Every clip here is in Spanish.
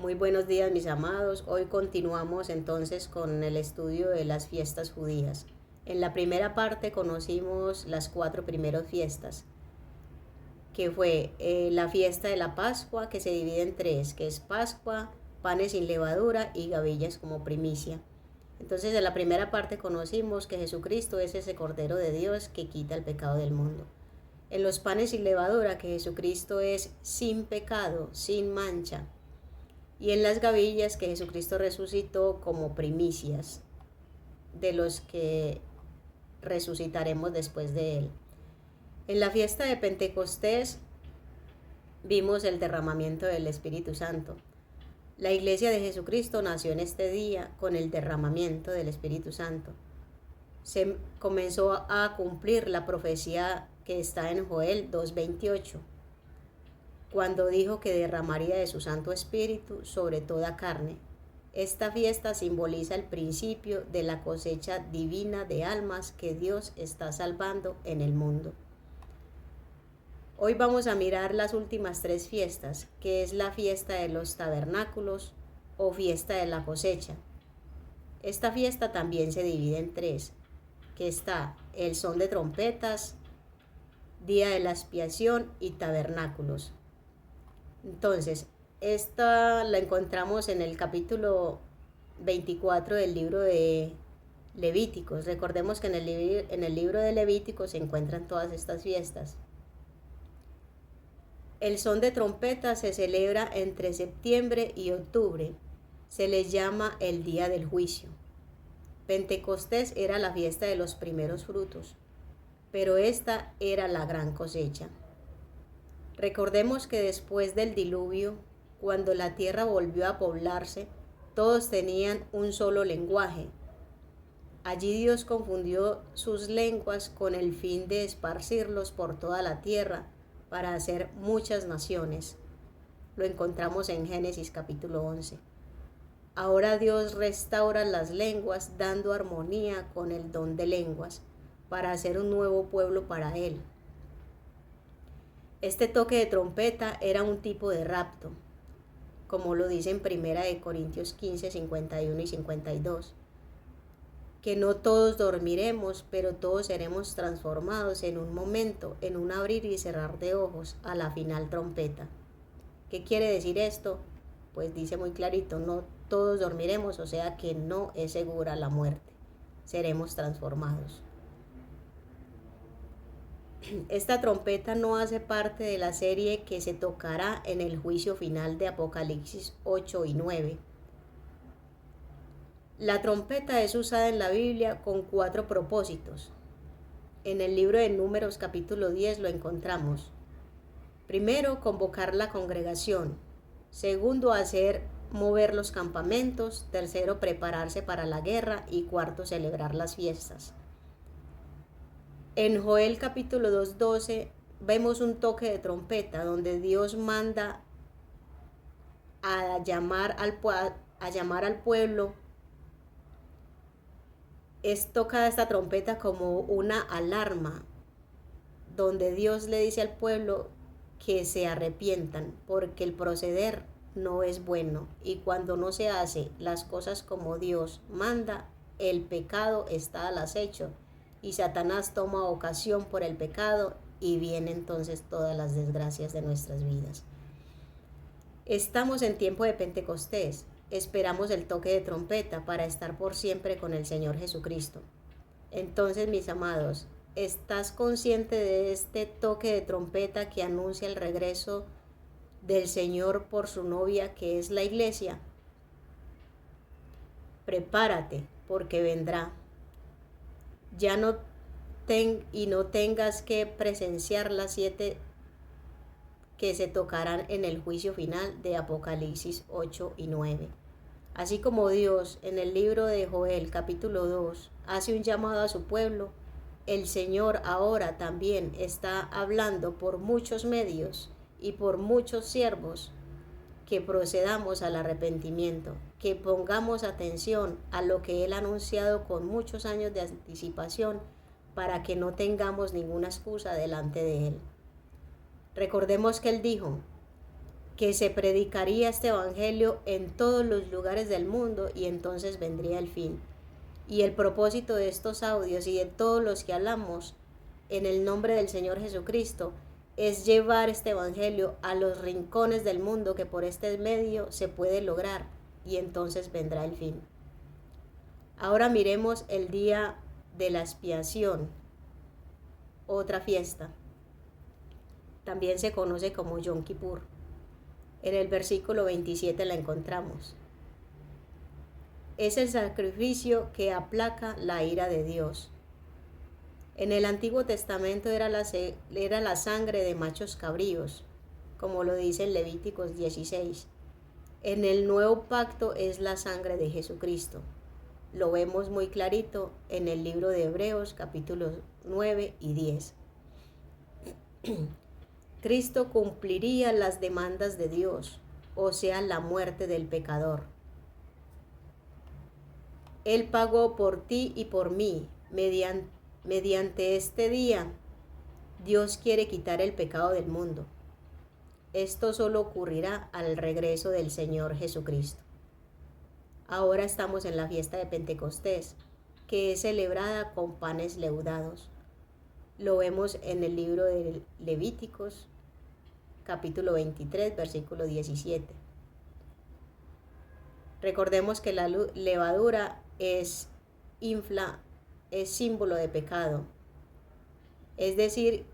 Muy buenos días, mis amados. Hoy continuamos entonces con el estudio de las fiestas judías. En la primera parte conocimos las 4 primeras fiestas, que fue la fiesta de la Pascua, que se divide en tres, que es Pascua, panes sin levadura y gavillas como primicia. Entonces en la primera parte conocimos que Jesucristo es ese Cordero de Dios que quita el pecado del mundo. En los panes sin levadura, que Jesucristo es sin pecado, sin mancha, y en las gavillas, que Jesucristo resucitó como primicias de los que resucitaremos después de él. En la fiesta de Pentecostés vimos el derramamiento del Espíritu Santo. La iglesia de Jesucristo nació en este día con el derramamiento del Espíritu Santo. Se comenzó a cumplir la profecía que está en Joel 2:28, cuando dijo que derramaría de su Santo Espíritu sobre toda carne. Esta fiesta simboliza el principio de la cosecha divina de almas que Dios está salvando en el mundo. Hoy vamos a mirar las últimas 3 fiestas, que es la fiesta de los tabernáculos o fiesta de la cosecha. Esta fiesta también se divide en 3, que está el son de trompetas, día de la expiación y tabernáculos. Entonces, esta la encontramos en el capítulo 24 del libro de Levíticos. Recordemos que en el libro de Levíticos se encuentran todas estas fiestas. El son de trompeta se celebra entre septiembre y octubre. Se les llama el día del juicio. Pentecostés era la fiesta de los primeros frutos, pero esta era la gran cosecha. Recordemos que después del diluvio, cuando la tierra volvió a poblarse, todos tenían un solo lenguaje. Allí Dios confundió sus lenguas con el fin de esparcirlos por toda la tierra para hacer muchas naciones. Lo encontramos en Génesis capítulo 11. Ahora Dios restaura las lenguas dando armonía con el don de lenguas para hacer un nuevo pueblo para Él. Este toque de trompeta era un tipo de rapto, como lo dice en 1 Corintios 15, 51 y 52, que no todos dormiremos, pero todos seremos transformados en un momento, en un abrir y cerrar de ojos, a la final trompeta. ¿Qué quiere decir esto? Pues dice muy clarito, no todos dormiremos, o sea que no es segura la muerte, seremos transformados. Esta trompeta no hace parte de la serie que se tocará en el juicio final de Apocalipsis 8 y 9. La trompeta es usada en la Biblia con 4 propósitos. En el libro de Números capítulo 10 lo encontramos. Primero, convocar la congregación. Segundo, hacer mover los campamentos. Tercero, prepararse para la guerra. Y cuarto, celebrar las fiestas. En Joel capítulo 2:12 vemos un toque de trompeta donde Dios manda a llamar al pueblo. Es tocada esta trompeta como una alarma, donde Dios le dice al pueblo que se arrepientan, porque el proceder no es bueno, y cuando no se hace las cosas como Dios manda, el pecado está al acecho, y Satanás toma ocasión por el pecado, y vienen entonces todas las desgracias de nuestras vidas. Estamos en tiempo de Pentecostés. Esperamos el toque de trompeta para estar por siempre con el Señor Jesucristo. Entonces, mis amados, ¿estás consciente de este toque de trompeta que anuncia el regreso del Señor por su novia, que es la iglesia? Prepárate, porque vendrá. Ya no tengas que presenciar las 7 que se tocarán en el juicio final de Apocalipsis 8 y 9. Así como Dios en el libro de Joel capítulo 2 hace un llamado a su pueblo, el Señor ahora también está hablando por muchos medios y por muchos siervos que procedamos al arrepentimiento, que pongamos atención a lo que Él ha anunciado con muchos años de anticipación para que no tengamos ninguna excusa delante de Él. Recordemos que Él dijo que se predicaría este evangelio en todos los lugares del mundo y entonces vendría el fin. Y el propósito de estos audios y de todos los que hablamos en el nombre del Señor Jesucristo es llevar este evangelio a los rincones del mundo que por este medio se puede lograr y entonces vendrá el fin. Ahora miremos el día de la expiación, otra fiesta. También se conoce como Yom Kippur. En el versículo 27 la encontramos. Es el sacrificio que aplaca la ira de Dios. En el Antiguo Testamento era la sangre de machos cabríos, como lo dice en Levíticos 16. En el Nuevo Pacto es la sangre de Jesucristo. Lo vemos muy clarito en el libro de Hebreos, capítulos 9 y 10. Cristo cumpliría las demandas de Dios, o sea, la muerte del pecador. Él pagó por ti y por mí. Mediante este día, Dios quiere quitar el pecado del mundo. Esto solo ocurrirá al regreso del Señor Jesucristo. Ahora estamos en la fiesta de Pentecostés, que es celebrada con panes leudados. Lo vemos en el libro de Levíticos, capítulo 23, versículo 17. Recordemos que la levadura es símbolo de pecado, es decir,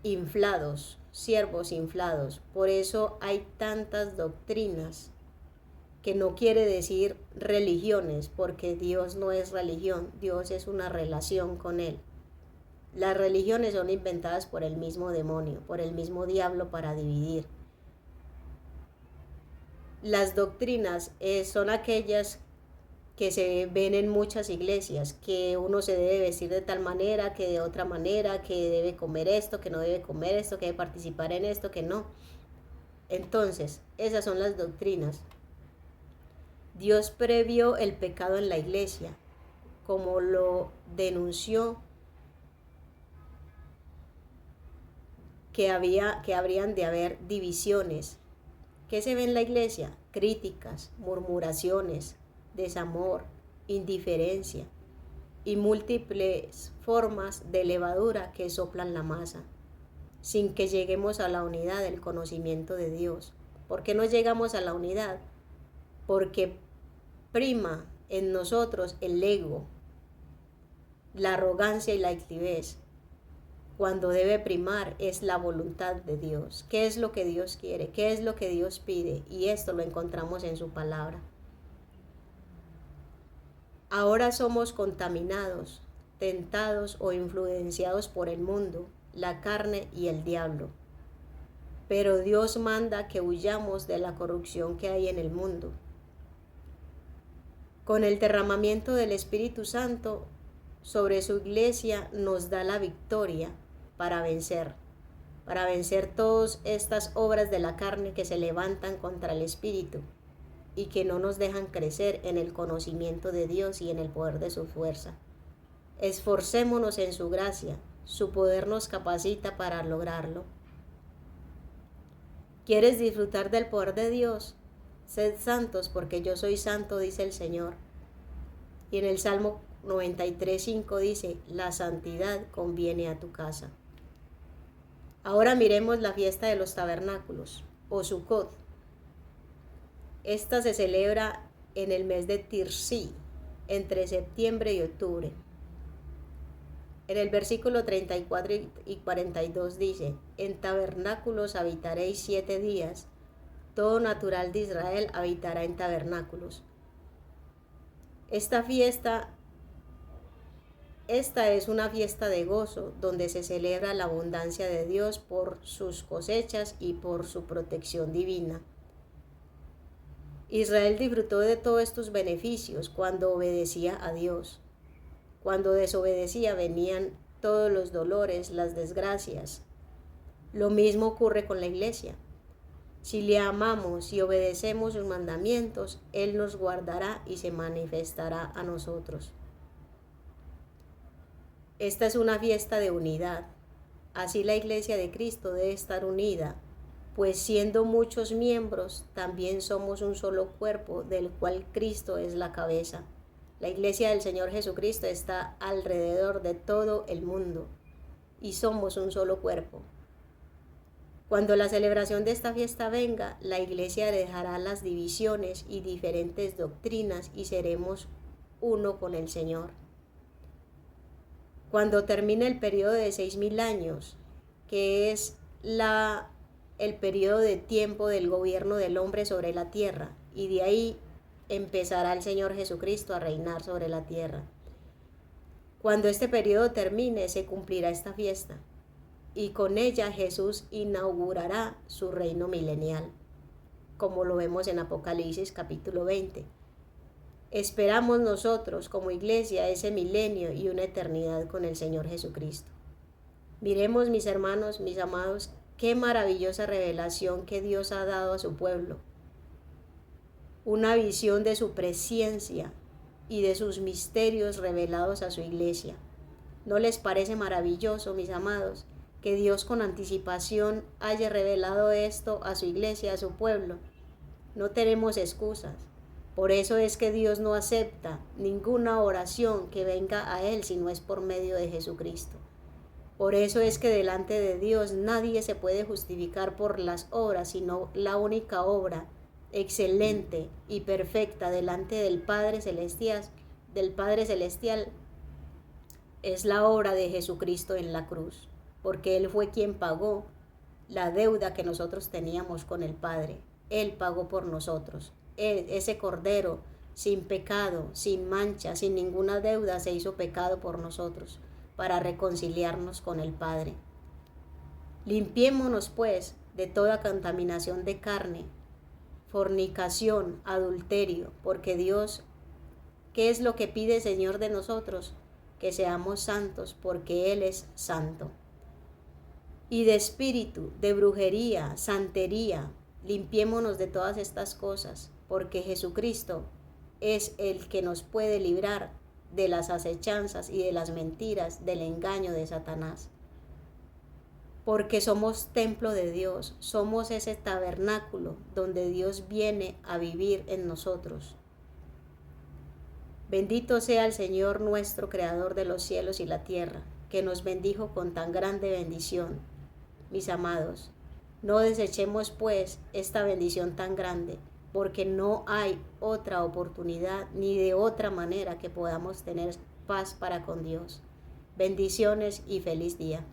inflados, siervos inflados. Por eso hay tantas doctrinas, que no quiere decir religiones, porque Dios no es religión, Dios es una relación con Él. Las religiones son inventadas por el mismo demonio, por el mismo diablo para dividir. Las doctrinas son aquellas que se ven en muchas iglesias, que uno se debe vestir de tal manera, que de otra manera, que debe comer esto, que no debe comer esto, que debe participar en esto, que no. Entonces, esas son las doctrinas. Dios previó el pecado en la iglesia, como lo denunció que habrían de haber divisiones. ¿Qué se ve en la iglesia? Críticas, murmuraciones, desamor, indiferencia y múltiples formas de levadura que soplan la masa, sin que lleguemos a la unidad del conocimiento de Dios. ¿Por qué no llegamos a la unidad? Porque prima en nosotros el ego, la arrogancia y la altivez, cuando debe primar es la voluntad de Dios. ¿Qué es lo que Dios quiere? ¿Qué es lo que Dios pide? Y esto lo encontramos en su palabra. Ahora somos contaminados, tentados o influenciados por el mundo, la carne y el diablo. Pero Dios manda que huyamos de la corrupción que hay en el mundo. Con el derramamiento del Espíritu Santo sobre su iglesia nos da la victoria para vencer todas estas obras de la carne que se levantan contra el Espíritu y que no nos dejan crecer en el conocimiento de Dios y en el poder de su fuerza. Esforcémonos en su gracia, su poder nos capacita para lograrlo. ¿Quieres disfrutar del poder de Dios? Sed santos porque yo soy santo, dice el Señor. Y en el Salmo 93:5 dice, la santidad conviene a tu casa. Ahora miremos la fiesta de los tabernáculos, o Sukkot. Esta se celebra en el mes de Tirsí, entre septiembre y octubre. En el versículo 34 y 42 dice, en tabernáculos habitaréis 7 días, todo natural de Israel habitará en tabernáculos. Esta es una fiesta de gozo, donde se celebra la abundancia de Dios por sus cosechas y por su protección divina. Israel disfrutó de todos estos beneficios cuando obedecía a Dios. Cuando desobedecía venían todos los dolores, las desgracias. Lo mismo ocurre con la iglesia. Si le amamos y obedecemos sus mandamientos, Él nos guardará y se manifestará a nosotros. Esta es una fiesta de unidad. Así la iglesia de Cristo debe estar unida pues siendo muchos miembros, también somos un solo cuerpo, del cual Cristo es la cabeza. La iglesia del Señor Jesucristo está alrededor de todo el mundo y somos un solo cuerpo. Cuando la celebración de esta fiesta venga, la iglesia dejará las divisiones y diferentes doctrinas y seremos uno con el Señor. Cuando termine el periodo de 6.000 años, que es el periodo de tiempo del gobierno del hombre sobre la tierra, y de ahí empezará el Señor Jesucristo a reinar sobre la tierra. Cuando este periodo termine, se cumplirá esta fiesta, y con ella Jesús inaugurará su reino milenial, como lo vemos en Apocalipsis capítulo 20. Esperamos nosotros como iglesia ese milenio y una eternidad con el Señor Jesucristo. Miremos, mis hermanos, mis amados, qué maravillosa revelación que Dios ha dado a su pueblo. Una visión de su presencia y de sus misterios revelados a su iglesia. ¿No les parece maravilloso, mis amados, que Dios con anticipación haya revelado esto a su iglesia, a su pueblo? No tenemos excusas. Por eso es que Dios no acepta ninguna oración que venga a Él si no es por medio de Jesucristo. Por eso es que delante de Dios nadie se puede justificar por las obras, sino la única obra excelente y perfecta delante del Padre Celestial, es la obra de Jesucristo en la cruz, porque Él fue quien pagó la deuda que nosotros teníamos con el Padre. Él pagó por nosotros. Él, ese Cordero, sin pecado, sin mancha, sin ninguna deuda, se hizo pecado por nosotros, para reconciliarnos con el Padre. Limpiémonos, pues, de toda contaminación de carne, fornicación, adulterio, porque Dios, ¿qué es lo que pide el Señor de nosotros? Que seamos santos, porque Él es santo. Y de espíritu, de brujería, santería, limpiémonos de todas estas cosas, porque Jesucristo es el que nos puede librar de las acechanzas y de las mentiras, del engaño de Satanás. Porque somos templo de Dios, somos ese tabernáculo donde Dios viene a vivir en nosotros. Bendito sea el Señor nuestro Creador de los cielos y la tierra, que nos bendijo con tan grande bendición. Mis amados, no desechemos pues esta bendición tan grande, porque no hay otra oportunidad ni de otra manera que podamos tener paz para con Dios. Bendiciones y feliz día.